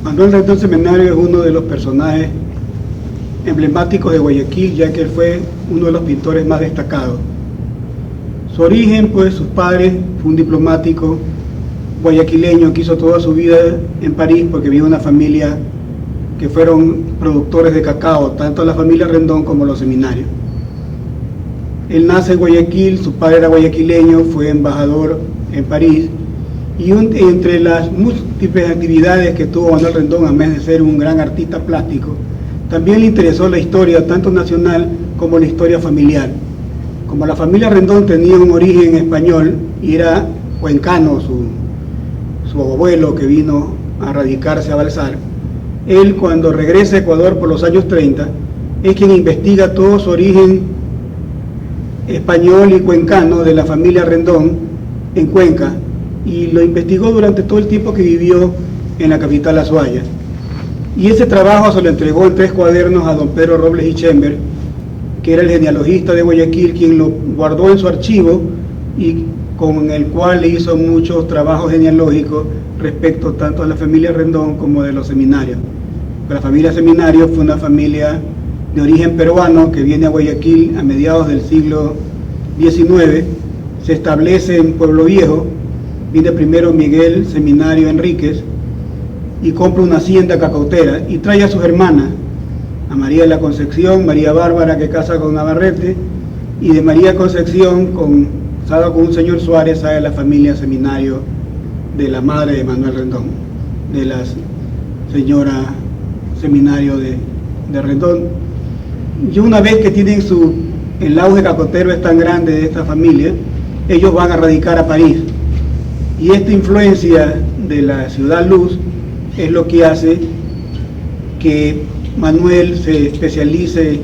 Manuel Rendón Seminario es uno de los personajes emblemáticos de Guayaquil, ya que él fue uno de los pintores más destacados. Su origen, pues, sus padres, fue un diplomático guayaquileño que hizo toda su vida en París porque vino una familia que fueron productores de cacao, tanto la familia Rendón como los Seminarios. Él nace en Guayaquil, su padre era guayaquileño, fue embajador en París, y entre las múltiples actividades que tuvo Manuel Rendón, además de ser un gran artista plástico, también le interesó la historia, tanto nacional como la historia familiar. Como la familia Rendón tenía un origen español y era cuencano, su abuelo que vino a radicarse a Balsar, él cuando regresa a Ecuador por los años 30, es quien investiga todo su origen español y cuencano de la familia Rendón en Cuenca, y lo investigó durante todo el tiempo que vivió en la capital Azuaya. Y ese trabajo se lo entregó en 3 cuadernos a don Pedro Robles y Chember, que era el genealogista de Guayaquil, quien lo guardó en su archivo y con el cual le hizo muchos trabajos genealógicos respecto tanto a la familia Rendón como de los Seminarios. La familia Seminario fue una familia de origen peruano que viene a Guayaquil a mediados del siglo XIX, se establece en Pueblo Viejo, viene primero Miguel Seminario Enríquez y compra una hacienda cacautera y trae a sus hermanas, a María de la Concepción, María Bárbara, que casa con Navarrete, y de María Concepción, casada con un señor Suárez, sale la familia Seminario de la madre de Manuel Rendón, de la señora Seminario de Rendón. Y una vez que tienen el auge cacotero es tan grande de esta familia, ellos van a radicar a París. Y esta influencia de la Ciudad Luz es lo que hace que Manuel se especialice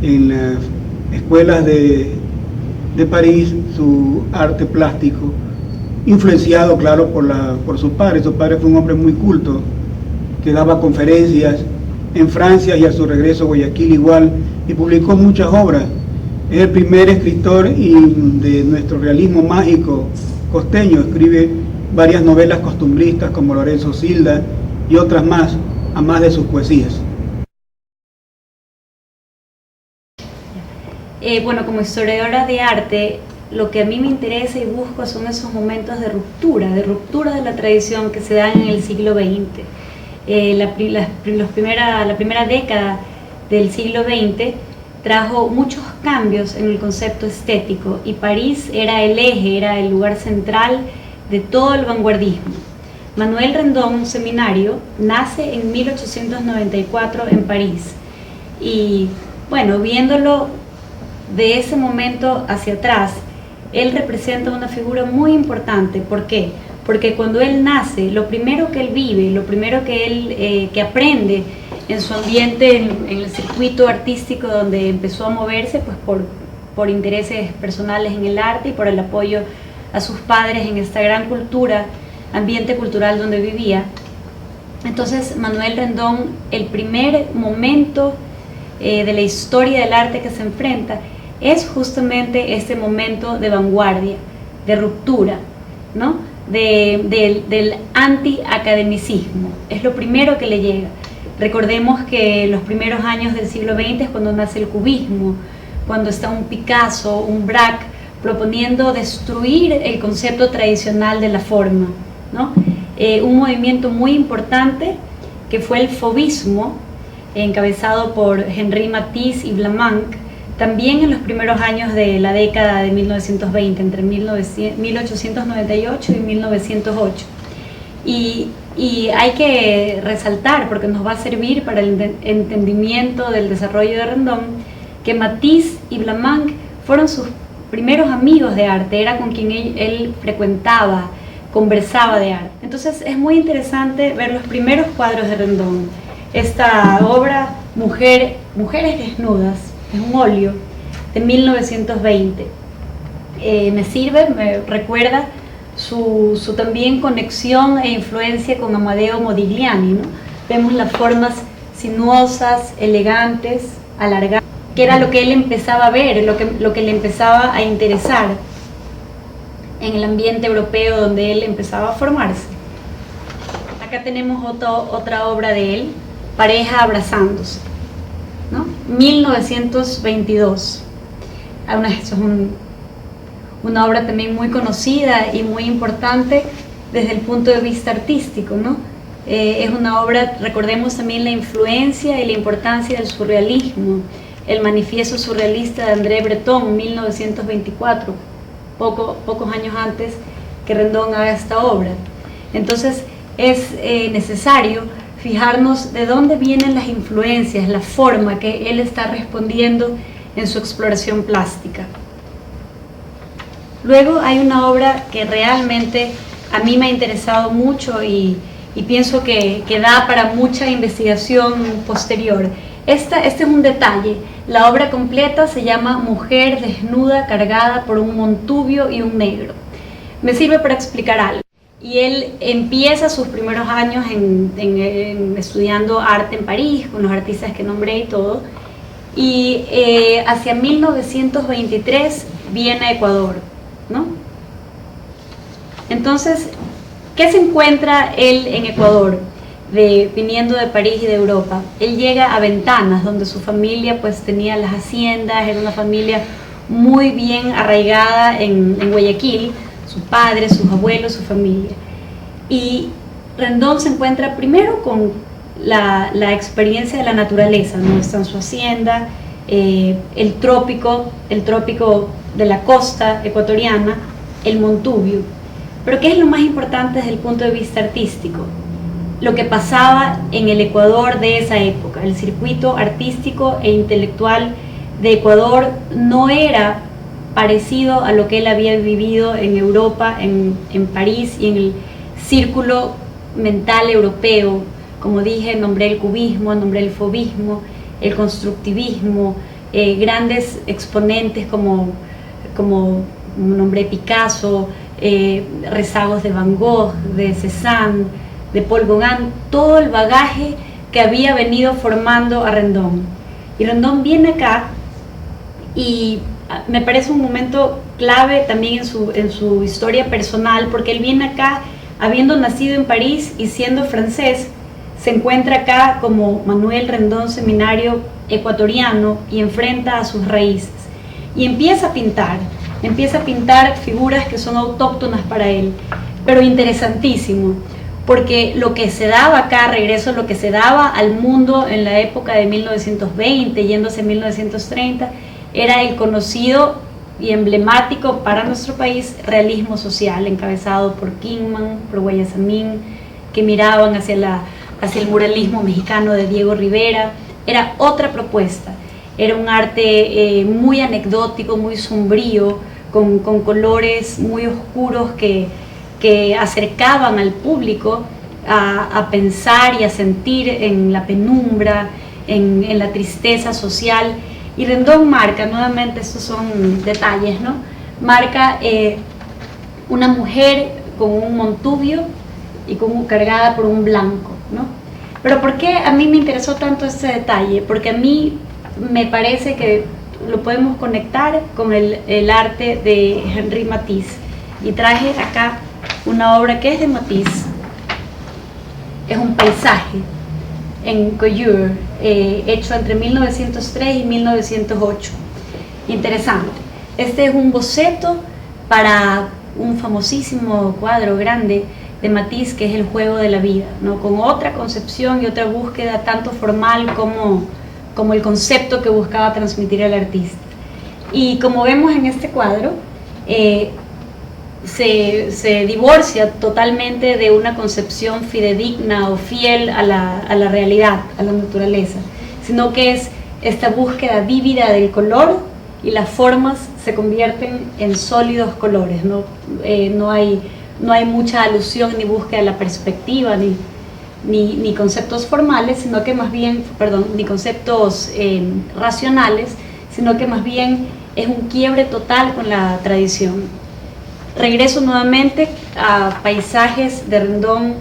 en las escuelas de París, su arte plástico, influenciado, claro, por su padre. Su padre fue un hombre muy culto, que daba conferencias en Francia y a su regreso a Guayaquil igual, y publicó muchas obras. Es el primer escritor de nuestro realismo mágico costeño, escribe varias novelas costumbristas como Lorenzo Silda y otras más, a más de sus poesías. Bueno, como historiadora de arte, lo que a mí me interesa y busco son esos momentos de ruptura de la tradición que se dan en el siglo XX. La primera década del siglo XX trajo muchos cambios en el concepto estético y París era el eje, era el lugar central de todo el vanguardismo. Manuel Rendón Seminario nace en 1894 en París y, bueno, viéndolo de ese momento hacia atrás, él representa una figura muy importante. ¿Por qué? Porque cuando él nace, lo primero que él vive, lo primero que él que aprende en su ambiente, en el circuito artístico donde empezó a moverse, pues por intereses personales en el arte y por el apoyo a sus padres en esta gran ambiente cultural donde vivía. Entonces Manuel Rendón, el primer momento de la historia del arte que se enfrenta es justamente este momento de vanguardia, de ruptura, ¿no? Del anti-academicismo. Es lo primero que le llega. Recordemos que los primeros años del siglo XX es cuando nace el cubismo, cuando está un Picasso, un Braque, proponiendo destruir el concepto tradicional de la forma, ¿no? Un movimiento muy importante que fue el fauvismo, encabezado por Henri Matisse y Vlaminck, también en los primeros años de la década de 1920, entre 1898 y 1908. Y hay que resaltar, porque nos va a servir para el entendimiento del desarrollo de Rendón, que Matisse y Vlaminck fueron sus primeros amigos de arte, era con quien él frecuentaba, conversaba de arte. Entonces es muy interesante ver los primeros cuadros de Rendón. Esta obra, Mujeres Desnudas, es un óleo de 1920. Me recuerda su también conexión e influencia con Amadeo Modigliani, ¿no? Vemos las formas sinuosas, elegantes, alargadas, que era lo que él empezaba a ver, lo que le empezaba a interesar en el ambiente europeo donde él empezaba a formarse. Acá tenemos otra obra de él, Pareja abrazándose, ¿no? 1922. Esto es una obra también muy conocida y muy importante desde el punto de vista artístico, ¿no? Es una obra, recordemos también la influencia y la importancia del surrealismo, el manifiesto surrealista de André Breton, 1924, pocos años antes que Rendón haga esta obra. Entonces es necesario fijarnos de dónde vienen las influencias, la forma que él está respondiendo en su exploración plástica. Luego hay una obra que realmente a mí me ha interesado mucho y pienso que da para mucha investigación posterior. Este es un detalle. La obra completa se llama Mujer desnuda cargada por un montubio y un negro. Me sirve para explicar algo. Y él empieza sus primeros años estudiando arte en París, con los artistas que nombré y todo. Y hacia 1923 viene a Ecuador, ¿no? Entonces, ¿qué se encuentra él en Ecuador, viniendo de París y de Europa? Él llega a Ventanas, donde su familia pues tenía las haciendas, era una familia muy bien arraigada en Guayaquil, su padre, sus abuelos, su familia. Y Rendón se encuentra primero con la experiencia de la naturaleza, ¿no? Está en su hacienda, el trópico de la costa ecuatoriana, el montubio. Pero ¿qué es lo más importante desde el punto de vista artístico? Lo que pasaba en el Ecuador de esa época. El circuito artístico e intelectual de Ecuador no era parecido a lo que él había vivido en Europa, en París y en el círculo mental europeo. Como dije, nombré el cubismo, nombré el fauvismo, el constructivismo, grandes exponentes como nombré Picasso, rezagos de Van Gogh, de Cézanne, de Paul Gauguin, todo el bagaje que había venido formando a Rendón. Y Rendón viene acá y me parece un momento clave también en su historia personal, porque él viene acá habiendo nacido en París y siendo francés, se encuentra acá como Manuel Rendón Seminario ecuatoriano y enfrenta a sus raíces y empieza a pintar figuras que son autóctonas para él, pero interesantísimo, porque lo que se daba acá, regreso a lo que se daba al mundo en la época de 1920, yéndose a 1930, era el conocido y emblemático para nuestro país realismo social, encabezado por Kingman, por Guayasamín, que miraban hacia el muralismo mexicano de Diego Rivera. Era otra propuesta, era un arte muy anecdótico, muy sombrío, con colores muy oscuros que acercaban al público a pensar y a sentir en la penumbra, en la tristeza social. Y Rendón marca, nuevamente estos son detalles, ¿no? Marca una mujer con un montubio y cargada por un blanco, ¿no? Pero ¿por qué a mí me interesó tanto este detalle? Porque a mí me parece que lo podemos conectar con el arte de Henri Matisse. Y traje acá una obra que es de Matisse. Es un paisaje en Coulure, hecho entre 1903 y 1908. Interesante. Este es un boceto para un famosísimo cuadro grande de Matisse, que es El juego de la vida, ¿no? Con otra concepción y otra búsqueda tanto formal como el concepto que buscaba transmitir el artista. Y como vemos en este cuadro, se divorcia totalmente de una concepción fidedigna o fiel a la realidad, a la naturaleza, sino que es esta búsqueda vívida del color, y las formas se convierten en sólidos colores, ¿no? No hay mucha alusión ni búsqueda de la perspectiva ni conceptos formales, sino que más bien, ni conceptos racionales, sino que más bien es un quiebre total con la tradición. Regreso nuevamente a paisajes de Rendón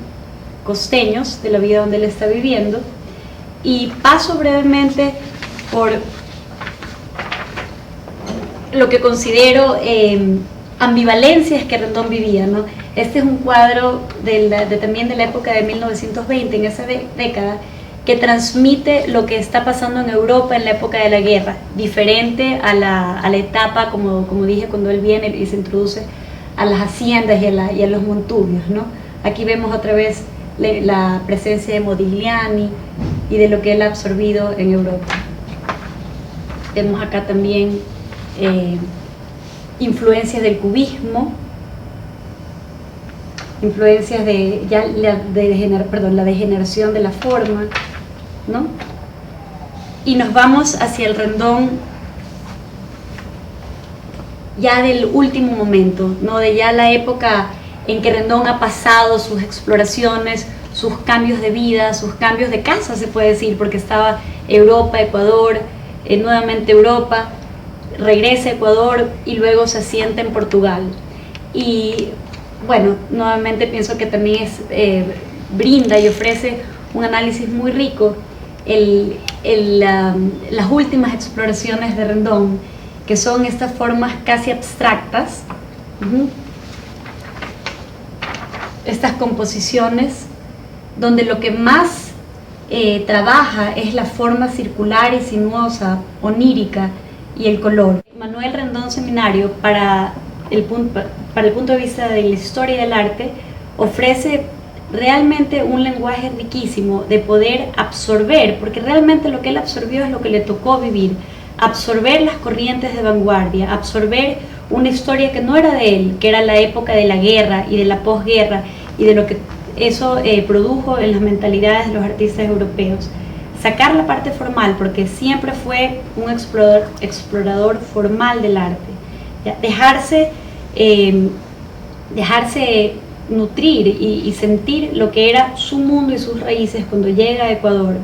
costeños, de la vida donde él está viviendo, y paso brevemente por lo que considero ambivalencias que Rendón vivía, ¿no? Este es un cuadro también de la época de 1920, en esa década, que transmite lo que está pasando en Europa en la época de la guerra, diferente a la etapa, como dije, cuando él viene y se introduce a las haciendas y a los montubios, ¿no? Aquí vemos otra vez la presencia de Modigliani y de lo que él ha absorbido en Europa. Vemos acá también influencias del cubismo, influencias de la degeneración de la forma, ¿no? Y nos vamos hacia el Rendón ya del último momento, ¿no? De ya la época en que Rendón ha pasado sus exploraciones, sus cambios de vida, sus cambios de casa, se puede decir, porque estaba Europa, Ecuador, nuevamente Europa, regresa a Ecuador y luego se asienta en Portugal. Y bueno, nuevamente pienso que también brinda y ofrece un análisis muy rico las últimas exploraciones de Rendón, que son estas formas casi abstractas, estas composiciones donde lo que más trabaja es la forma circular y sinuosa, onírica y el color. Manuel Rendón Seminario, para el punto de vista de la historia del arte, ofrece realmente un lenguaje riquísimo de poder absorber, porque realmente lo que él absorbió es lo que le tocó vivir, absorber las corrientes de vanguardia, absorber una historia que no era de él, que era la época de la guerra y de la posguerra y de lo que eso produjo en las mentalidades de los artistas europeos. Sacar la parte formal, porque siempre fue un explorador formal del arte, dejarse nutrir y sentir lo que era su mundo y sus raíces cuando llega a Ecuador.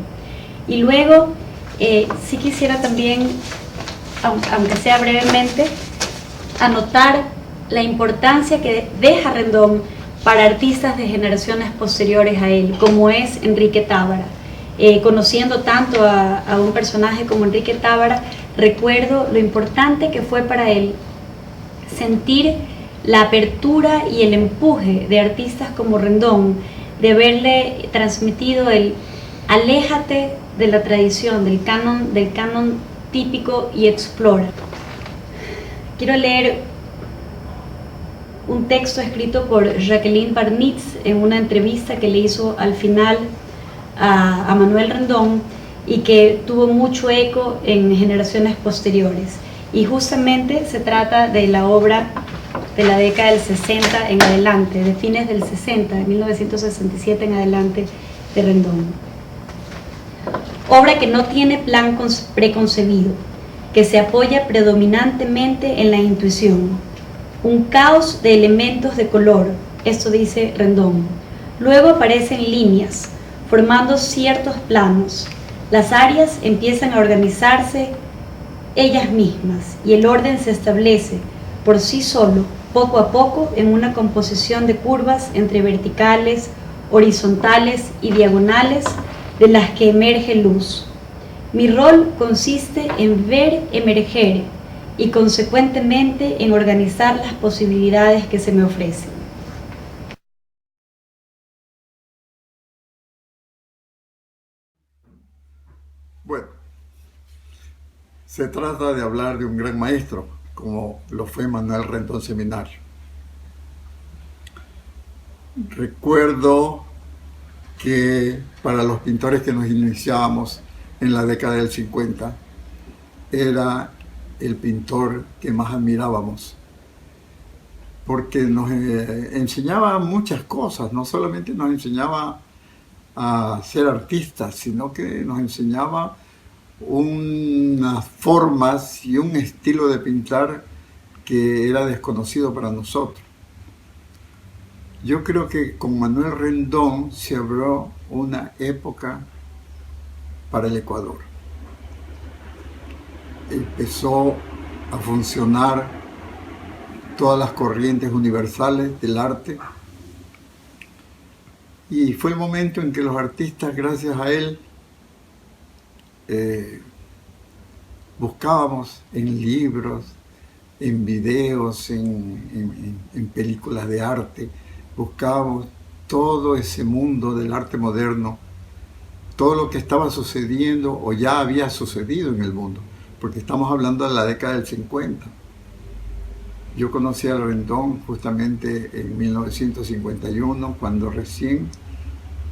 Y luego sí quisiera también, aunque sea brevemente, anotar la importancia que deja Rendón para artistas de generaciones posteriores a él, como es Enrique Tábara. Conociendo tanto a un personaje como Enrique Tábara, recuerdo lo importante que fue para él sentir la apertura y el empuje de artistas como Rendón, de haberle transmitido el aléjate de la tradición, del canon típico y explora. Quiero leer un texto escrito por Jacqueline Barnitz en una entrevista que le hizo al final a Manuel Rendón y que tuvo mucho eco en generaciones posteriores. Y justamente se trata de la obra de la década del 60 en adelante, de fines del 60, de 1967 en adelante, de Rendón. Obra que no tiene plan preconcebido, que se apoya predominantemente en la intuición. Un caos de elementos de color, esto dice Rendón. Luego aparecen líneas, formando ciertos planos. Las áreas empiezan a organizarse ellas mismas y el orden se establece por sí solo, poco a poco, en una composición de curvas entre verticales, horizontales y diagonales de las que emerge luz. Mi rol consiste en ver emerger y consecuentemente en organizar las posibilidades que se me ofrecen. Bueno, se trata de hablar de un gran maestro, como lo fue Manuel Rendón Seminario. Recuerdo que para los pintores que nos iniciábamos en la década del 50, era el pintor que más admirábamos, porque nos enseñaba muchas cosas, no solamente nos enseñaba a ser artistas, sino que nos enseñaba unas formas y un estilo de pintar que era desconocido para nosotros. Yo creo que con Manuel Rendón se abrió una época para el Ecuador. Empezó a funcionar todas las corrientes universales del arte y fue el momento en que los artistas, gracias a él, buscábamos en libros, en videos, en películas de arte, buscábamos todo ese mundo del arte moderno, todo lo que estaba sucediendo o ya había sucedido en el mundo, porque estamos hablando de la década del 50. Yo conocí a Rendón justamente en 1951, cuando recién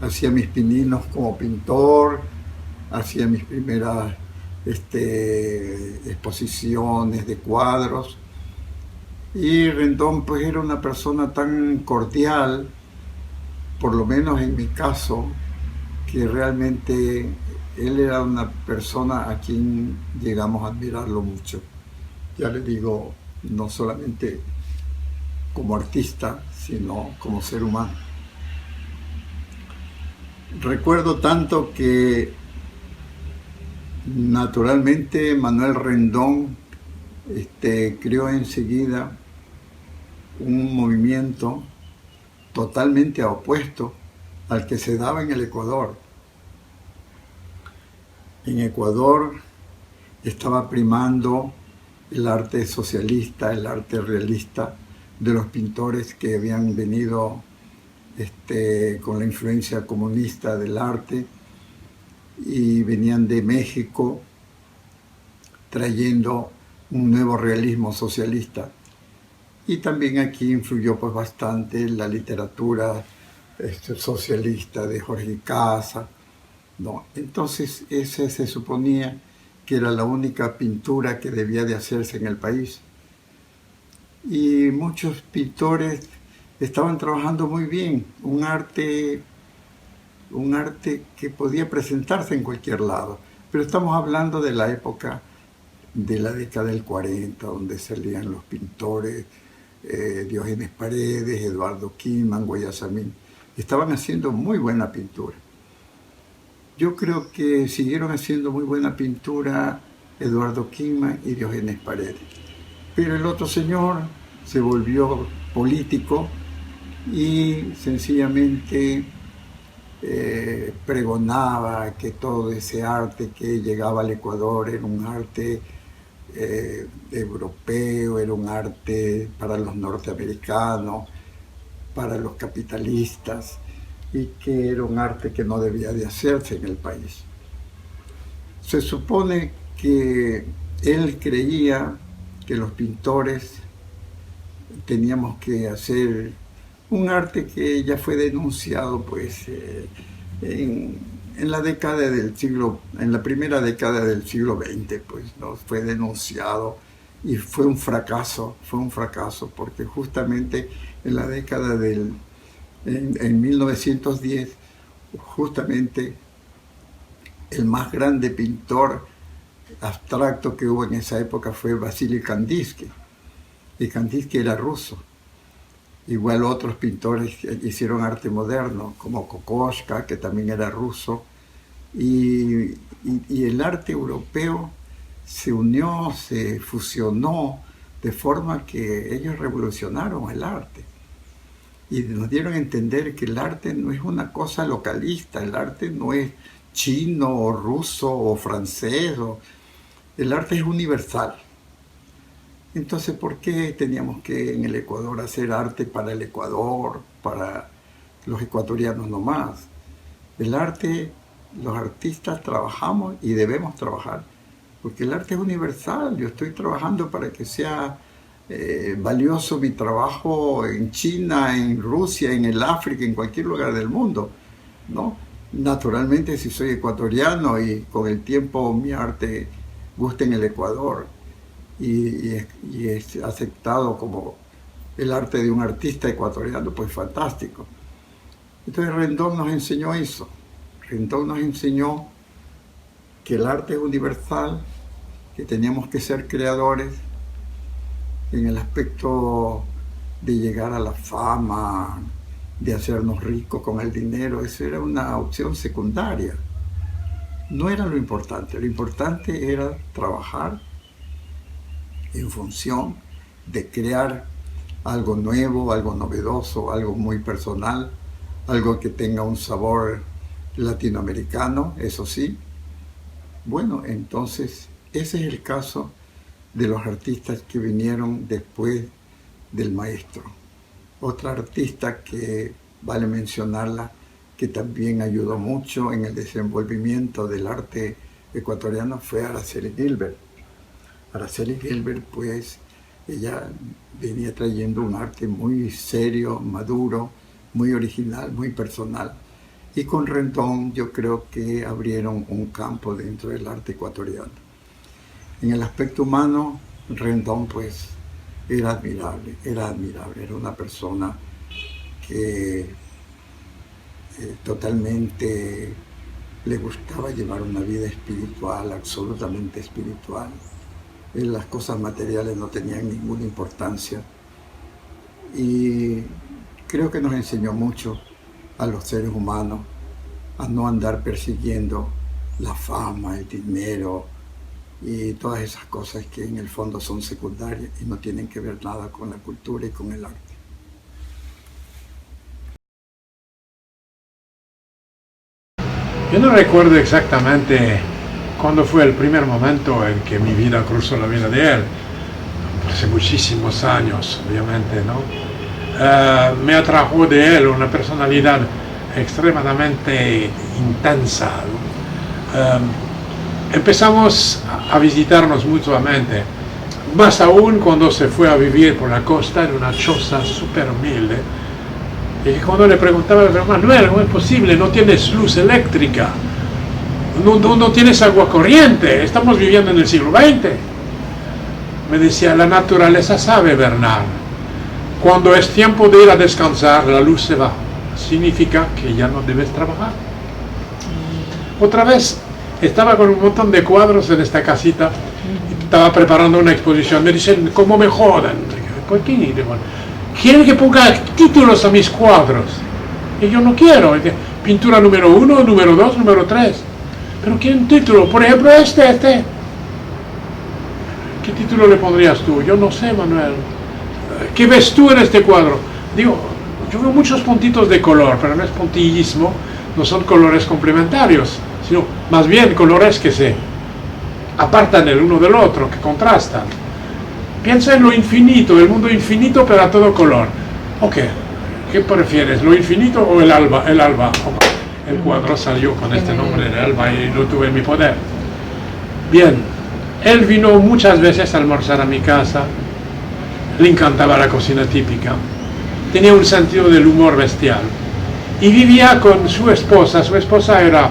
hacía mis pininos como pintor, hacía mis primeras exposiciones de cuadros. Y Rendón pues era una persona tan cordial, por lo menos en mi caso, que realmente él era una persona a quien llegamos a admirarlo mucho. Ya le digo, no solamente como artista, sino como ser humano. Recuerdo tanto que naturalmente Manuel Rendón creó enseguida un movimiento totalmente opuesto al que se daba en el Ecuador. En Ecuador estaba primando el arte socialista, el arte realista de los pintores que habían venido con la influencia comunista del arte y venían de México trayendo un nuevo realismo socialista. Y también aquí influyó pues bastante la literatura socialista de Jorge Casa, ¿no? Entonces ese se suponía que era la única pintura que debía de hacerse en el país. Y muchos pintores estaban trabajando muy bien, un arte que podía presentarse en cualquier lado. Pero estamos hablando de la época de la década del 40, donde salían los pintores Diógenes Paredes, Eduardo Quinman, Guayasamín. Estaban haciendo muy buena pintura. Yo creo que siguieron haciendo muy buena pintura Eduardo Quinman y Diógenes Paredes. Pero el otro señor se volvió político y sencillamente pregonaba que todo ese arte que llegaba al Ecuador era un arte europeo, era un arte para los norteamericanos, para los capitalistas, y que era un arte que no debía de hacerse en el país. Se supone que él creía que los pintores teníamos que hacer un arte que ya fue denunciado pues en la década del siglo, en la primera década del siglo XX, pues no fue denunciado y fue un fracaso porque justamente en la década en 1910, justamente el más grande pintor abstracto que hubo en esa época fue Vasily Kandinsky, y Kandinsky era ruso. Igual otros pintores hicieron arte moderno, como Kokoschka, que también era ruso, y el arte europeo se unió, se fusionó, de forma que ellos revolucionaron el arte. Y nos dieron a entender que el arte no es una cosa localista, el arte no es chino o ruso o francés, el arte es universal. Entonces, ¿por qué teníamos que en el Ecuador hacer arte para el Ecuador, para los ecuatorianos nomás? El arte, los artistas trabajamos y debemos trabajar, porque el arte es universal. Yo estoy trabajando para que sea valioso mi trabajo en China, en Rusia, en el África, en cualquier lugar del mundo, ¿no? Naturalmente, si soy ecuatoriano y con el tiempo mi arte gusta en el Ecuador, y es aceptado como el arte de un artista ecuatoriano, pues fantástico. Entonces Rendón nos enseñó eso. Rendón nos enseñó que el arte es universal, que teníamos que ser creadores en el aspecto de llegar a la fama, de hacernos ricos con el dinero. Eso era una opción secundaria. No era lo importante era trabajar en función de crear algo nuevo, algo novedoso, algo muy personal, algo que tenga un sabor latinoamericano, eso sí. Bueno, entonces ese es el caso de los artistas que vinieron después del maestro. Otra artista que vale mencionarla, que también ayudó mucho en el desenvolvimiento del arte ecuatoriano, fue Araceli Gilbert. Araceli Gilbert, pues, ella venía trayendo un arte muy serio, maduro, muy original, muy personal. Y con Rendón yo creo que abrieron un campo dentro del arte ecuatoriano. En el aspecto humano, Rendón pues era admirable, era una persona que totalmente le gustaba llevar una vida espiritual, absolutamente espiritual. Las cosas materiales no tenían ninguna importancia y creo que nos enseñó mucho a los seres humanos a no andar persiguiendo la fama, el dinero y todas esas cosas que en el fondo son secundarias y no tienen que ver nada con la cultura y con el arte. Yo no recuerdo exactamente cuándo fue el primer momento en que mi vida cruzó la vida de él. Hace muchísimos años, obviamente, ¿no? Me atrajo de él una personalidad extremadamente intensa, ¿no? Empezamos a visitarnos mutuamente, más aún cuando se fue a vivir por la costa en una choza súper humilde. Y cuando le preguntaba, Manuel, ¿cómo es posible? No tienes luz eléctrica, no tienes agua corriente, estamos viviendo en el siglo XX. Me decía, la naturaleza sabe, Bernard, cuando es tiempo de ir a descansar, la luz se va. Significa que ya no debes trabajar. Otra vez, estaba con un montón de cuadros en esta casita, estaba preparando una exposición. Me dicen, ¿cómo me jodan? ¿Por qué? Quieren que ponga títulos a mis cuadros. Y yo no quiero. Pintura número 1, número 2, número 3. Pero quieren título. Por ejemplo, este. ¿Qué título le pondrías tú? Yo no sé, Manuel. ¿Qué ves tú en este cuadro? Digo, yo veo muchos puntitos de color, pero no es puntillismo, no son colores complementarios, sino más bien colores que se apartan el uno del otro, que contrastan. Piensa en lo infinito, el mundo infinito, pero a todo color. Ok, ¿qué prefieres, lo infinito o el alba? El alba. El cuadro salió con este nombre, el alba, y lo tuve en mi poder. Bien, él vino muchas veces a almorzar a mi casa, le encantaba la cocina típica, tenía un sentido del humor bestial y vivía con su esposa era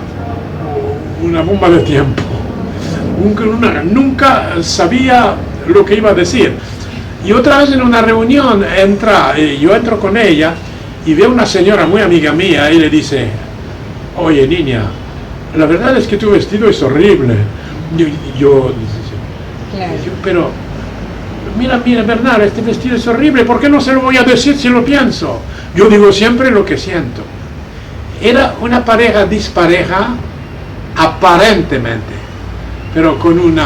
una bomba de tiempo, nunca sabía lo que iba a decir. Y otra vez en una reunión yo entro con ella y veo una señora muy amiga mía y le dice, oye niña, la verdad es que tu vestido es horrible. Yo pero mira Bernard, este vestido es horrible, ¿por qué no se lo voy a decir si lo pienso? Yo digo siempre lo que siento. Era una pareja dispareja aparentemente, pero con un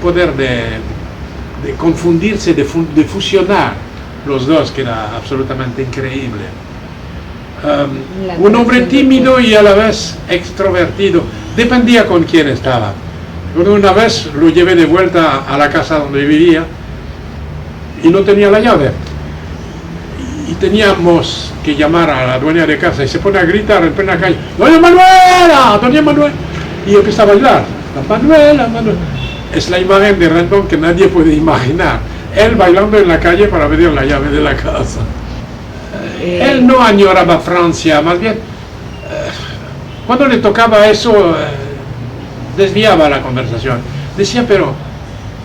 poder de confundirse, de fusionar los dos, que era absolutamente increíble. Un hombre tímido y a la vez extrovertido, dependía con quién estaba. Una vez lo llevé de vuelta a la casa donde vivía y no tenía la llave. Y teníamos que llamar a la dueña de casa y se pone a gritar en plena calle, ¡Doña Manuela! ¡Doña Manuela! Y empieza a bailar, ¡La Manuela! Es la imagen de Rendón que nadie puede imaginar. Él bailando en la calle para pedir la llave de la casa. Él no añoraba Francia, más bien, cuando le tocaba eso, desviaba la conversación. Decía, pero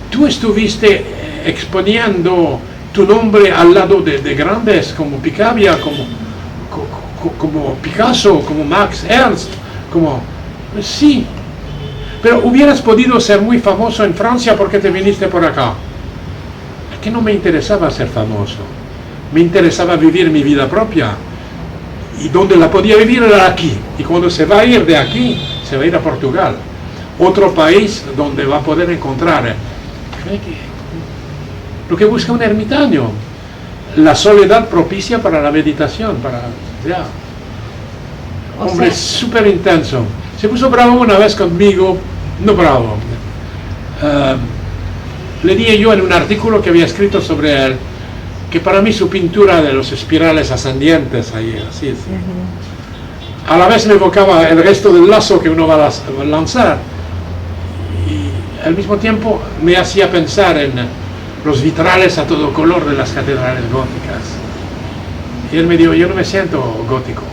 tú estuviste exponiendo tu nombre al lado de grandes como Picabia, como Picasso, como Max Ernst, sí, pero hubieras podido ser muy famoso en Francia porque te viniste por acá. Es que no me interesaba ser famoso, me interesaba vivir mi vida propia, y donde la podía vivir era aquí, y cuando se va a ir de aquí, se va a ir a Portugal, otro país donde va a poder encontrar lo que busca un ermitaño, la soledad propicia para la meditación, hombre súper intenso. Se puso bravo una vez conmigo, no bravo, le dije yo en un artículo que había escrito sobre él, que para mí su pintura de los espirales ascendientes ahí, así es, a la vez me evocaba el resto del lazo que uno va a lanzar, y al mismo tiempo me hacía pensar en los vitrales a todo color de las catedrales góticas. Y él me dijo, yo no me siento gótico.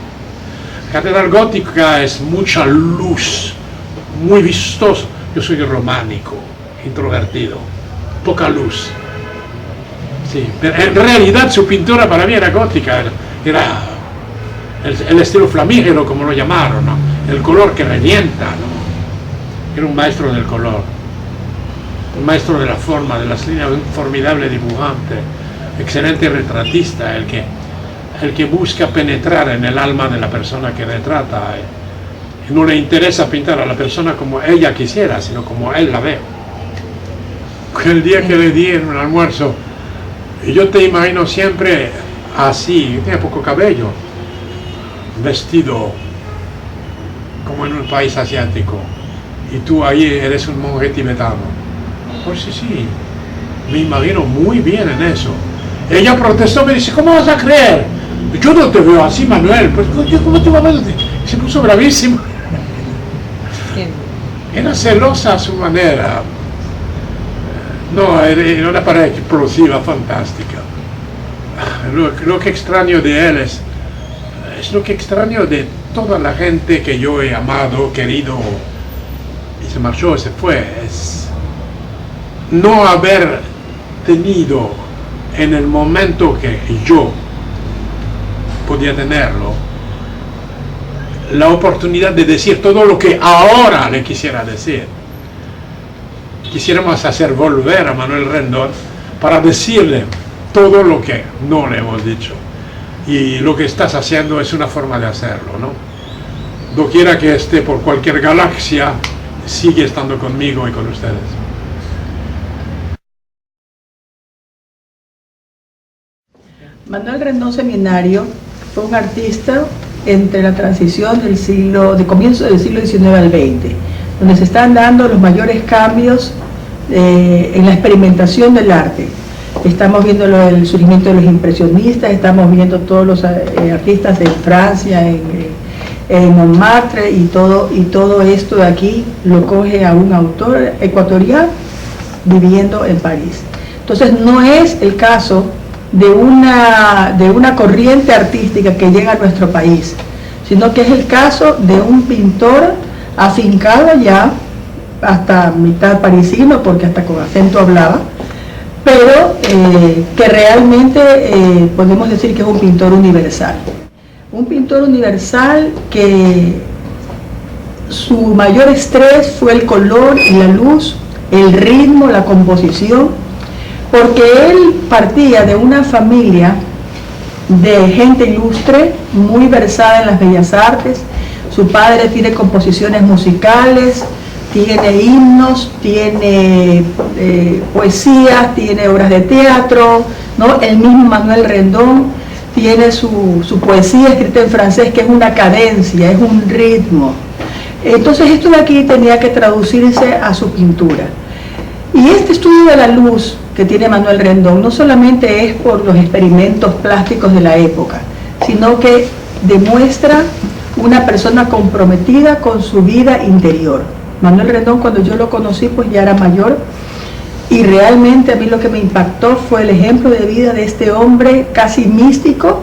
La catedral gótica es mucha luz, muy vistoso. Yo soy románico, introvertido, poca luz. Sí, pero en realidad su pintura para mí era gótica, era el estilo flamígero, como lo llamaron, ¿no? El color que revienta, ¿no? Era un maestro del color, un maestro de la forma, de las líneas, un formidable dibujante, excelente retratista, el que busca penetrar en el alma de la persona que retrata. Y no le interesa pintar a la persona como ella quisiera, sino como él la ve. El día que le di en un almuerzo, yo te imagino siempre así, tiene poco cabello, vestido como en un país asiático, y tú ahí eres un monje tibetano. Pues sí, me imagino muy bien en eso. Ella protestó, me dice, ¿cómo vas a creer? Yo no te veo así, Manuel. Pues ¿cómo te vas a ver? Se puso bravísimo. Era celosa a su manera. No, era una pareja explosiva, fantástica. Lo que extraño de él es lo que extraño de toda la gente que yo he amado, querido, y se marchó, se fue. Es no haber tenido en el momento que yo podía tenerlo, la oportunidad de decir todo lo que ahora le quisiera decir. Quisiéramos hacer volver a Manuel Rendón para decirle todo lo que no le hemos dicho. Y lo que estás haciendo es una forma de hacerlo, ¿no? Doquiera que esté por cualquier galaxia, sigue estando conmigo y con ustedes. Manuel Rendón Seminario fue un artista entre la transición de comienzo del siglo XIX al XX, donde se están dando los mayores cambios en la experimentación del arte. Estamos viendo el surgimiento de los impresionistas, estamos viendo todos los artistas en Francia, en Montmartre, y todo esto de aquí lo coge a un autor ecuatoriano viviendo en París. Entonces no es el caso de una corriente artística que llega a nuestro país, sino que es el caso de un pintor afincado ya, hasta mitad parisino, porque hasta con acento hablaba, pero que realmente podemos decir que es un pintor universal. Un pintor universal que su mayor estrés fue el color y la luz, el ritmo, la composición, porque él partía de una familia de gente ilustre, muy versada en las bellas artes. Su padre tiene composiciones musicales, tiene himnos, tiene poesías, tiene obras de teatro, ¿no? El mismo Manuel Rendón tiene su poesía escrita en francés, que es una cadencia, es un ritmo. Entonces esto de aquí tenía que traducirse a su pintura. Y este estudio de la luz que tiene Manuel Rendón no solamente es por los experimentos plásticos de la época, sino que demuestra una persona comprometida con su vida interior. Manuel Rendón, cuando yo lo conocí, pues ya era mayor, y realmente a mí lo que me impactó fue el ejemplo de vida de este hombre casi místico,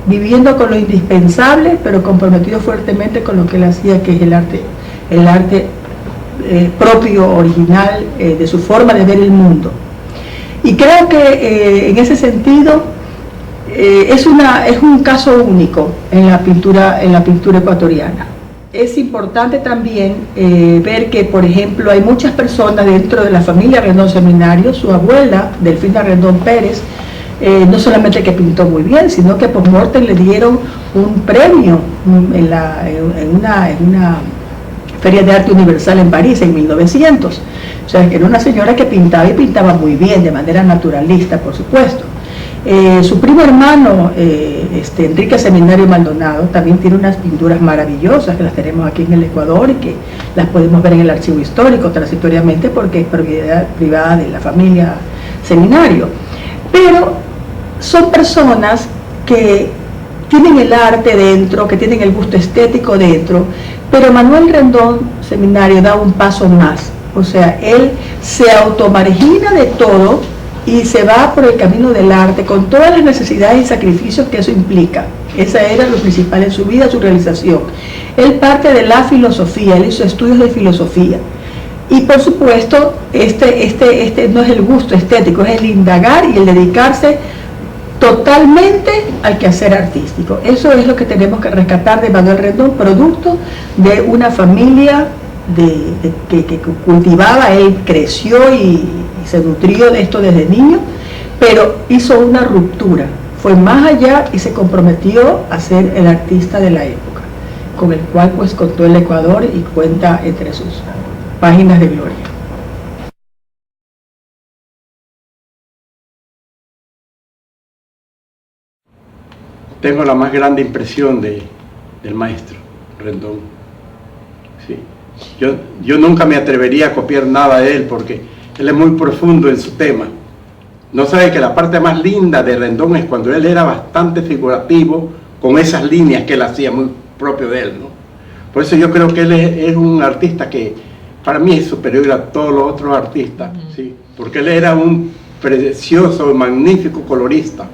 viviendo con lo indispensable, pero comprometido fuertemente con lo que él hacía, que es el arte propio, original, de su forma de ver el mundo. Y creo que en ese sentido es un caso único en la pintura ecuatoriana. Es importante también ver que, por ejemplo, hay muchas personas dentro de la familia Rendón Seminario. Su abuela, Delfina Rendón Pérez, no solamente que pintó muy bien, sino que por mortem le dieron un premio en una Feria de Arte Universal en París en 1900. O sea, que era una señora que pintaba, y pintaba muy bien, de manera naturalista, por supuesto. Su primo hermano, Enrique Seminario Maldonado, también tiene unas pinturas maravillosas que las tenemos aquí en el Ecuador y que las podemos ver en el archivo histórico transitoriamente, porque es propiedad privada de la familia Seminario. Pero son personas que tienen el arte dentro, que tienen el gusto estético dentro, pero Manuel Rendón Seminario da un paso más. O sea, él se automargina de todo y se va por el camino del arte con todas las necesidades y sacrificios que eso implica. Esa era lo principal en su vida, su realización. Él parte de la filosofía, él hizo estudios de filosofía. Y por supuesto, este no es el gusto estético, es el indagar y el dedicarse totalmente al quehacer artístico. Eso es lo que tenemos que rescatar de Manuel Rendón, producto de una familia que cultivaba. Él creció y se nutrió de esto desde niño, pero hizo una ruptura, fue más allá y se comprometió a ser el artista de la época, con el cual pues contó el Ecuador y cuenta entre sus páginas de gloria. Tengo la más grande impresión del maestro Rendón. Sí. Yo nunca me atrevería a copiar nada de él porque él es muy profundo en su tema. No sabe que la parte más linda de Rendón es cuando él era bastante figurativo con esas líneas que él hacía, muy propio de él, ¿no? Por eso yo creo que él es un artista que para mí es superior a todos los otros artistas, ¿sí? Porque él era un precioso, magnífico colorista.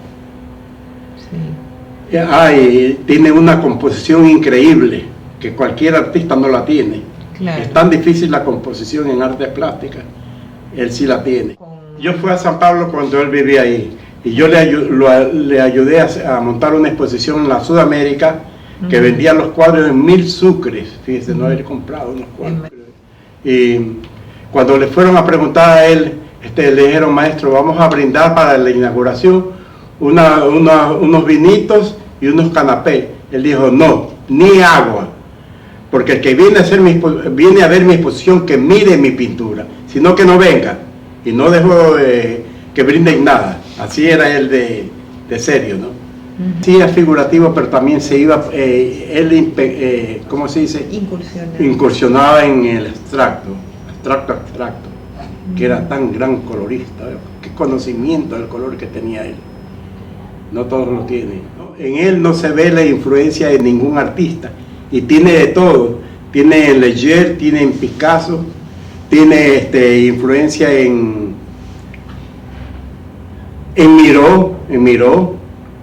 Y tiene una composición increíble que cualquier artista no la tiene. Claro. Es tan difícil la composición en artes plásticas, él sí la tiene. Yo fui a San Pablo cuando él vivía ahí y yo le ayudé a montar una exposición en la Sudamérica que vendía los cuadros en 1000 sucres, fíjese, no haber comprado unos cuadros. Y cuando le fueron a preguntar a él, le dijeron: maestro, vamos a brindar para la inauguración unos vinitos y unos canapés. Él dijo: no, ni agua, porque el que viene a ver mi exposición, que mire mi pintura, sino que no venga. Y no dejó que brinden nada. Así era él de serio, ¿no? Sí, era figurativo, pero también se iba, ¿cómo se dice? Incursionaba en el abstracto, que era tan gran colorista. Qué conocimiento del color que tenía él. No todos lo tienen, ¿no? En él no se ve la influencia de ningún artista, y tiene de todo. Tiene en Leger, tiene en Picasso, tiene influencia en Miró,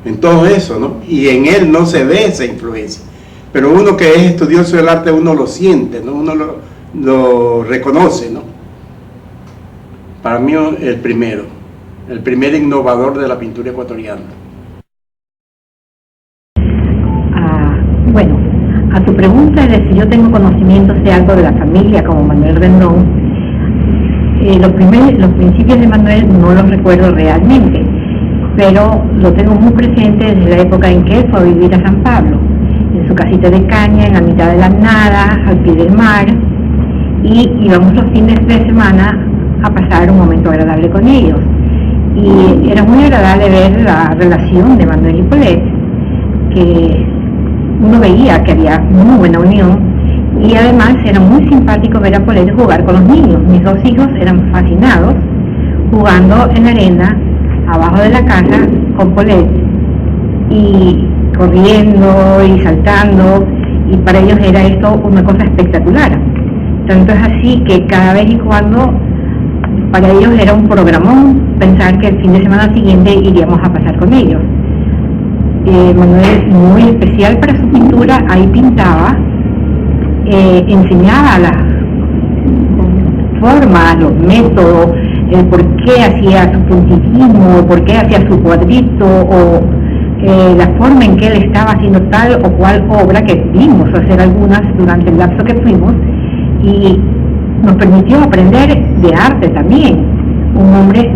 en todo eso, ¿no? Y en él no se ve esa influencia. Pero uno que es estudioso del arte, uno lo siente, ¿no? Uno lo reconoce, ¿no? Para mí el primer innovador de la pintura ecuatoriana. Bueno, a tu pregunta de si yo tengo conocimientos de algo de la familia como Manuel Rendón, los principios de Manuel no los recuerdo realmente, pero lo tengo muy presente desde la época en que él fue a vivir a San Pablo, en su casita de caña, en la mitad de la nada, al pie del mar, y íbamos los fines de semana a pasar un momento agradable con ellos. Y era muy agradable ver la relación de Manuel y Paulette, que uno veía que había muy buena unión, y además era muy simpático ver a Paulette jugar con los niños. Mis dos hijos eran fascinados jugando en la arena abajo de la casa con Paulette, y corriendo y saltando, y para ellos era esto una cosa espectacular. Tanto es así que cada vez y cuando para ellos era un programón pensar que el fin de semana siguiente iríamos a pasar con ellos. Manuel, muy especial para su pintura, ahí pintaba, enseñaba las formas, los métodos, el por qué hacía su puntillismo, por qué hacía su cuadrito, o la forma en que él estaba haciendo tal o cual obra, que vimos hacer algunas durante el lapso que fuimos, y nos permitió aprender de arte también. Un hombre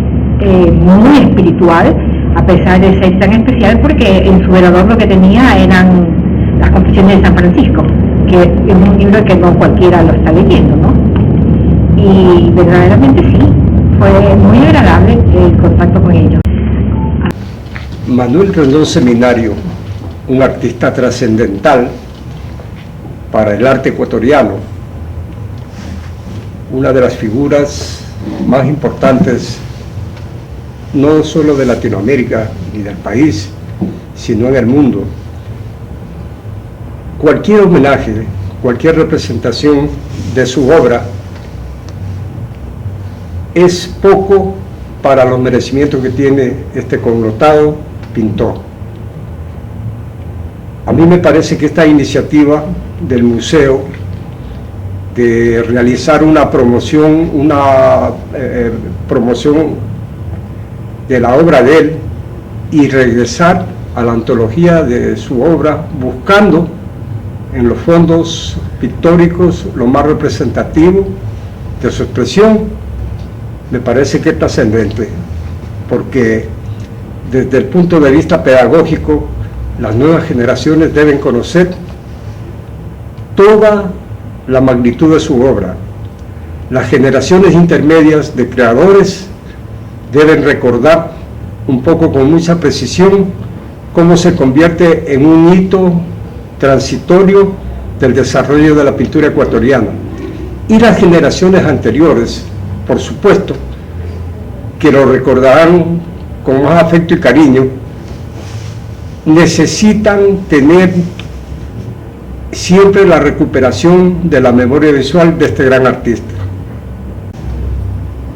muy espiritual, a pesar de ser tan especial, porque en su velador lo que tenía eran las Confesiones de San Francisco, que es un libro que no cualquiera lo está leyendo, ¿no? Y verdaderamente sí, fue muy agradable el contacto con ellos. Manuel Rendón Seminario, un artista trascendental para el arte ecuatoriano, una de las figuras más importantes no solo de Latinoamérica ni del país, sino en el mundo. Cualquier homenaje, cualquier representación de su obra es poco para los merecimientos que tiene este connotado pintor. A mí me parece que esta iniciativa del museo de realizar una promoción de la obra de él y regresar a la antología de su obra, buscando en los fondos pictóricos lo más representativo de su expresión, me parece que es trascendente, porque desde el punto de vista pedagógico, las nuevas generaciones deben conocer toda la magnitud de su obra. Las generaciones intermedias de creadores deben recordar un poco con mucha precisión cómo se convierte en un hito transitorio del desarrollo de la pintura ecuatoriana. Y las generaciones anteriores, por supuesto, que lo recordarán con más afecto y cariño, necesitan tener siempre la recuperación de la memoria visual de este gran artista.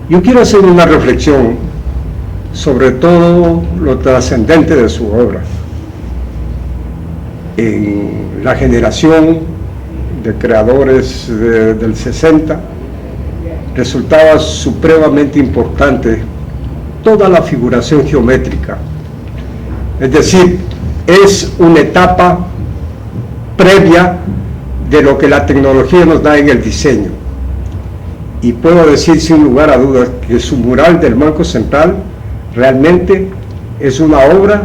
Yo quiero hacer una reflexión sobre todo lo trascendente de su obra. En la generación de creadores del 60 resultaba supremamente importante toda la figuración geométrica, es decir, es una etapa previa de lo que la tecnología nos da en el diseño. Y puedo decir sin lugar a dudas que su mural del Banco Central realmente es una obra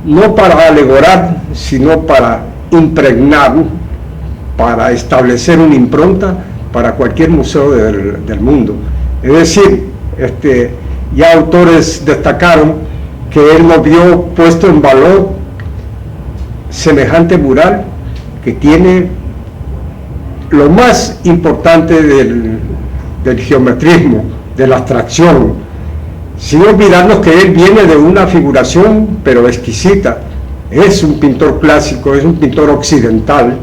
no para alegorar, sino para impregnar, para establecer una impronta para cualquier museo del mundo. Es decir, ya autores destacaron que él no vio puesto en valor semejante mural que tiene lo más importante del geometrismo, de la abstracción, sin olvidarnos que él viene de una figuración pero exquisita. Es un pintor clásico, es un pintor occidental.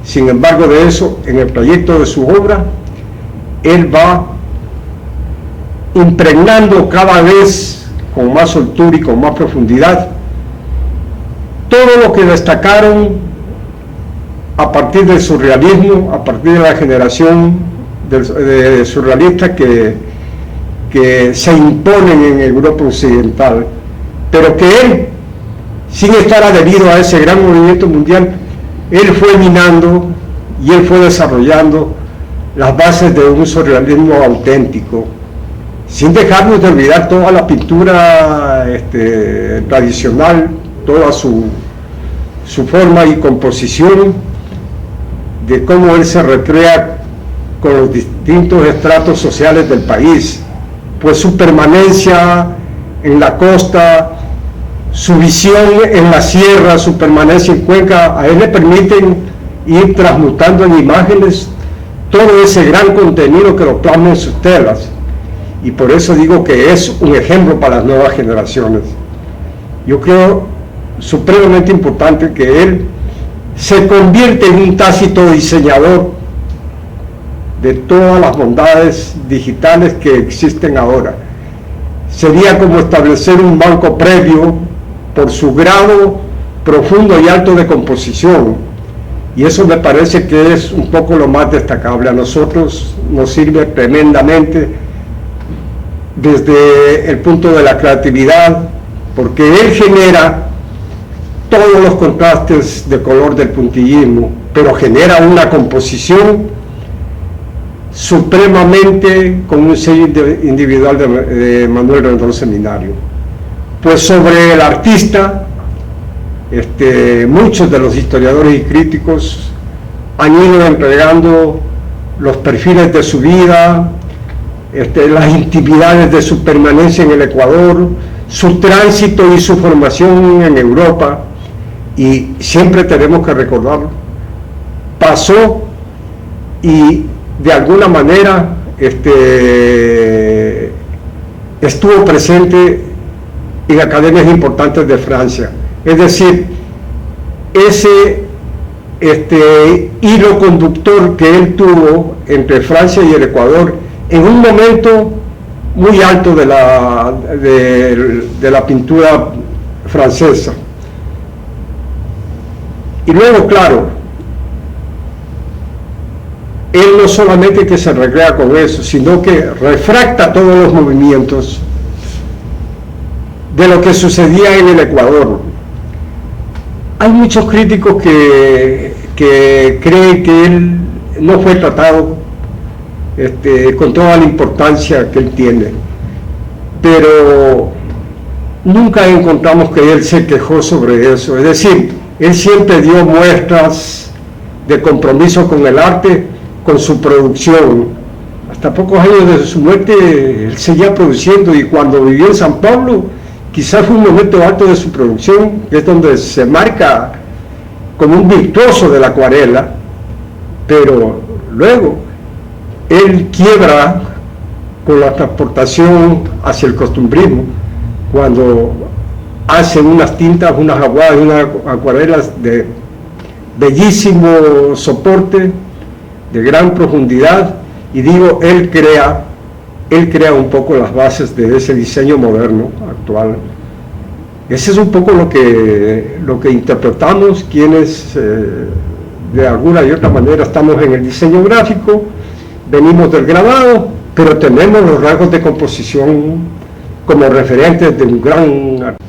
Sin embargo, de eso, en el proyecto de su obra, él va impregnando cada vez con más soltura y con más profundidad todo lo que destacaron a partir del surrealismo, a partir de la generación de surrealistas que se imponen en Europa occidental, pero que él, sin estar adherido a ese gran movimiento mundial, él fue minando y él fue desarrollando las bases de un surrealismo auténtico, sin dejarnos de olvidar toda la pintura tradicional, toda su forma y composición, de cómo él se recrea con los distintos estratos sociales del país, pues su permanencia en la costa, su visión en la sierra, su permanencia en Cuenca, a él le permiten ir transmutando en imágenes todo ese gran contenido que lo plasma en sus telas. Y por eso digo que es un ejemplo para las nuevas generaciones. Yo creo supremamente importante que él se convierte en un tácito diseñador de todas las bondades digitales que existen ahora. Sería como establecer un banco previo por su grado profundo y alto de composición, y eso me parece que es un poco lo más destacable. A nosotros nos sirve tremendamente desde el punto de la creatividad, porque él genera todos los contrastes de color del puntillismo, pero genera una composición supremamente con un sello individual de Manuel Rendón Seminario. Pues sobre el artista, muchos de los historiadores y críticos han ido entregando los perfiles de su vida, las intimidades de su permanencia en el Ecuador, su tránsito y su formación en Europa, y siempre tenemos que recordarlo. Pasó y de alguna manera estuvo presente en academias importantes de Francia. Es decir, ese hilo conductor que él tuvo entre Francia y el Ecuador en un momento muy alto de la pintura francesa. Y luego, claro, él no solamente que se recrea con eso, sino que refracta todos los movimientos de lo que sucedía en el Ecuador. Hay muchos críticos que creen que él no fue tratado con toda la importancia que él tiene, pero nunca encontramos que él se quejó sobre eso. Es decir, él siempre dio muestras de compromiso con el arte, con su producción. Hasta pocos años de su muerte él seguía produciendo, y cuando vivió en San Pablo quizás fue un momento alto de su producción, que es donde se marca como un virtuoso de la acuarela, pero luego él quiebra con la transportación hacia el costumbrismo, cuando hacen unas tintas, unas aguadas, unas acuarelas de bellísimo soporte, de gran profundidad, y digo, él crea un poco las bases de ese diseño moderno actual. Ese es un poco lo que interpretamos quienes de alguna y otra manera estamos en el diseño gráfico, venimos del grabado, pero tenemos los rasgos de composición como referentes de un gran artista.